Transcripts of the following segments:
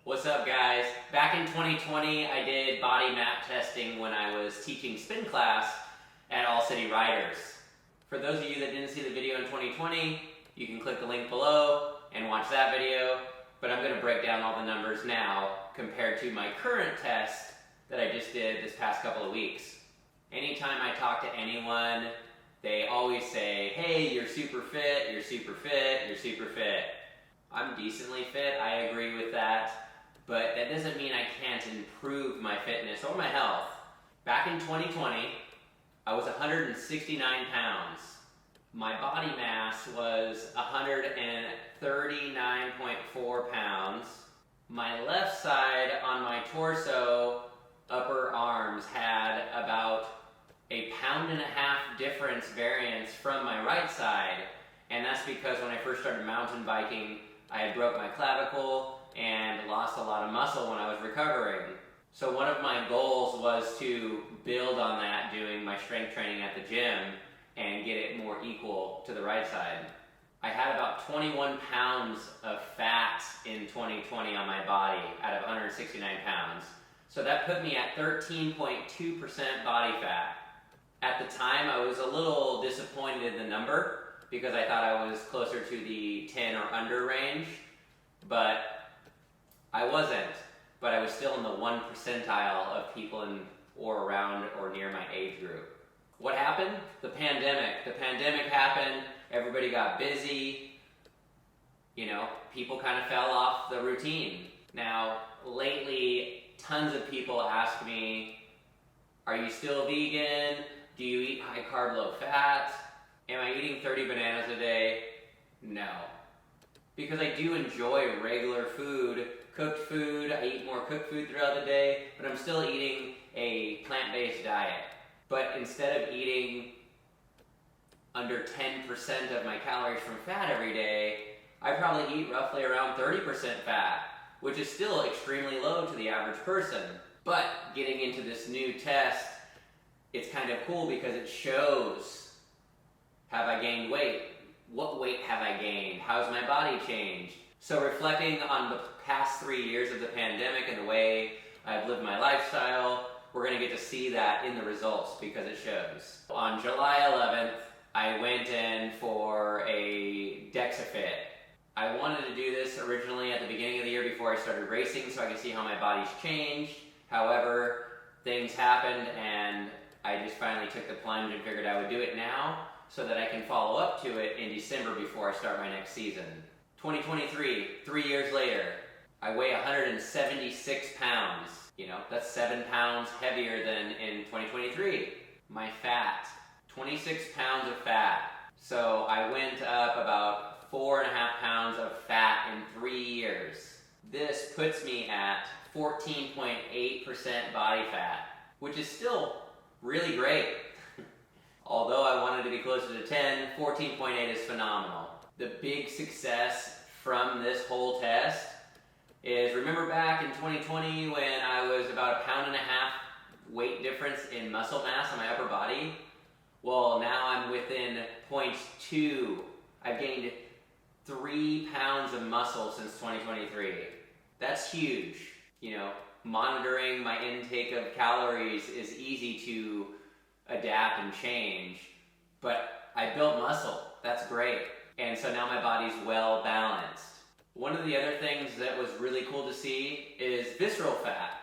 What's up, guys? Back in 2020, I did body map testing when I was teaching spin class at All City Riders. For those of you that didn't see the video in 2020, you can click the link below and watch that video, but I'm going to break down all the numbers now compared to my current test that I just did this past couple of weeks. Anytime I talk to anyone, they always say, hey, you're super fit, you're super fit, you're super fit. I'm decently fit, I agree with that. But that doesn't mean I can't improve my fitness or my health. Back in 2020, I was 169 pounds. My body mass was 139.4 pounds. My left side on my torso, upper arms, had about a 1.5 pound difference variance from my right side. And that's because when I first started mountain biking, I had broke my clavicle and lost a lot of muscle when I was recovering. So one of my goals was to build on that doing my strength training at the gym and get it more equal to the right side. I had about 21 pounds of fat in 2020 on my body out of 169 pounds. So that put me at 13.2% body fat. At the time, I was a little disappointed in the number because I thought I was closer to the 10 or under range, but I wasn't. But I was still in the 1 percentile of people in or around or near my age group. What happened? The pandemic. The pandemic happened, everybody got busy, people kind of fell off the routine. Now, lately, tons of people ask me, are you still vegan? Do you eat high carb, low fat? Am I eating 30 bananas a day? No. Because I do enjoy regular food, cooked food. I eat more cooked food throughout the day, but I'm still eating a plant-based diet. But instead of eating under 10% of my calories from fat every day, I probably eat roughly around 30% fat, which is still extremely low to the average person. But getting into this new test, it's kind of cool because it shows, have I gained weight? What weight have I gained? How's my body changed? So reflecting on the past 3 years of the pandemic and the way I've lived my lifestyle, we're going to get to see that in the results because it shows. On July 11th, I went in for a DEXA Fit. I wanted to do this originally at the beginning of the year before I started racing so I could see how my body's changed. However, things happened and I just finally took the plunge and figured I would do it now so that I can follow up to it in December before I start my next season. 2023, 3 years later, I weigh 176 pounds. That's 7 pounds heavier than in 2023. My fat, 26 pounds of fat. So I went up about 4.5 pounds of fat in 3 years. This puts me at 14.8% body fat, which is still really great. Although I wanted to be closer to 10, 14.8 is phenomenal. The big success from this whole test is, remember back in 2020 when I was about 1.5 pounds weight difference in muscle mass on my upper body? Well, now I'm within 0.2. I've gained 3 pounds of muscle since 2023. That's huge. Monitoring my intake of calories is easy to adapt and change, but I built muscle. That's great. And so now my body's well balanced. One of the other things that was really cool to see is visceral fat.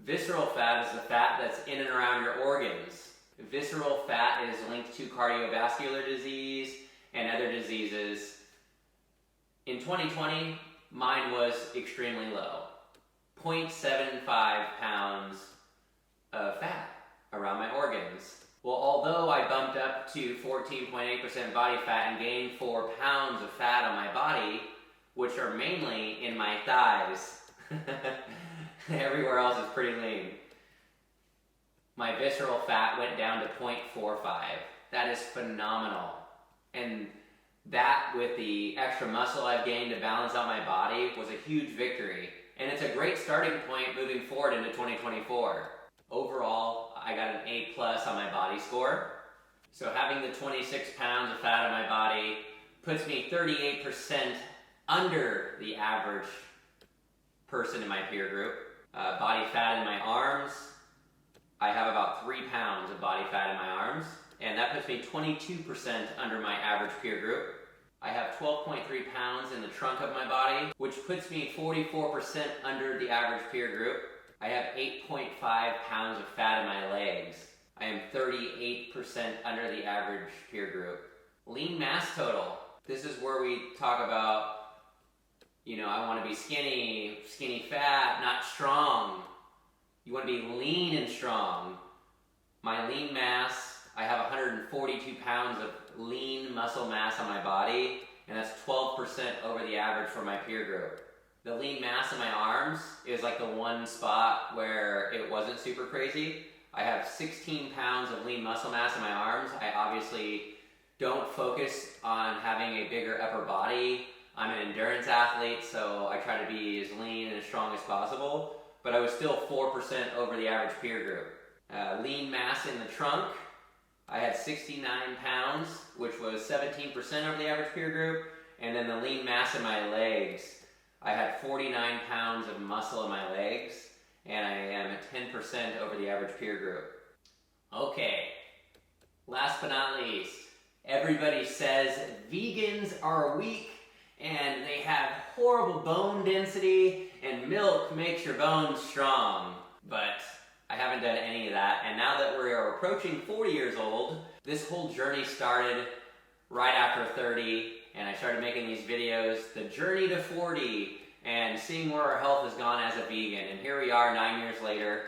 Visceral fat is the fat that's in and around your organs. Visceral fat is linked to cardiovascular disease and other diseases. In 2020, mine was extremely low. 0.75 pounds of fat around my organs. Well, although I bumped up to 14.8% body fat and gained 4 pounds of fat on my body, which are mainly in my thighs, everywhere else is pretty lean, my visceral fat went down to 0.45. That is phenomenal. And that, with the extra muscle I've gained to balance out my body, was a huge victory. And it's a great starting point moving forward into 2024. Overall, I got an A+ on my body score. So having the 26 pounds of fat on my body puts me 38% under the average person in my peer group. Body fat in my arms, I have about 3 pounds of body fat in my arms, and that puts me 22% under my average peer group. I have 12.3 pounds in the trunk of my body, which puts me 44% under the average peer group. I have 8.5 pounds of fat in my legs. I am 38% under the average peer group. Lean mass total. This is where we talk about, I want to be skinny fat, not strong. You want to be lean and strong. My lean mass, I have 142 pounds of lean muscle mass on my body, and that's 12% over the average for my peer group. The lean mass in my arms is like the one spot where it wasn't super crazy. I have 16 pounds of lean muscle mass in my arms. I obviously don't focus on having a bigger upper body. I'm an endurance athlete, so I try to be as lean and as strong as possible, but I was still 4% over the average peer group. Lean mass in the trunk, I had 69 pounds, which was 17% over the average peer group, and then the lean mass in my legs, I had 49 pounds of muscle in my legs, and I am at 10% over the average peer group. Okay, last but not least, everybody says vegans are weak and they have horrible bone density and milk makes your bones strong. But I haven't done any of that, and now that we are approaching 40 years old, this whole journey started right after 30, and I started making these videos, the journey to 40, and seeing where our health has gone as a vegan. And here we are 9 years later,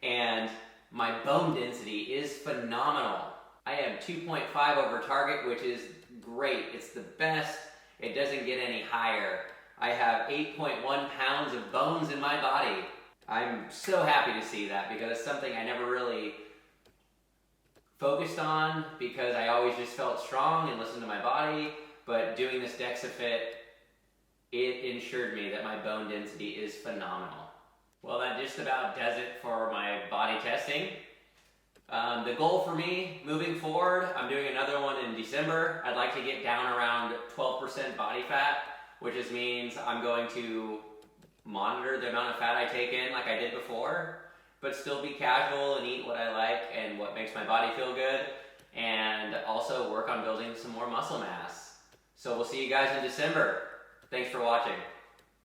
and my bone density is phenomenal. I am 2.5 over target, which is great. It's the best. It doesn't get any higher. I have 8.1 pounds of bones in my body. I'm so happy to see that because it's something I never really focused on because I always just felt strong and listened to my body. But doing this DexaFit, it ensured me that my bone density is phenomenal. Well, that just about does it for my body testing. The goal for me moving forward, I'm doing another one in December. I'd like to get down around 12% body fat, which just means I'm going to monitor the amount of fat I take in like I did before, but still be casual and eat what I like and what makes my body feel good, and also work on building some more muscle mass. So we'll see you guys in December. Thanks for watching.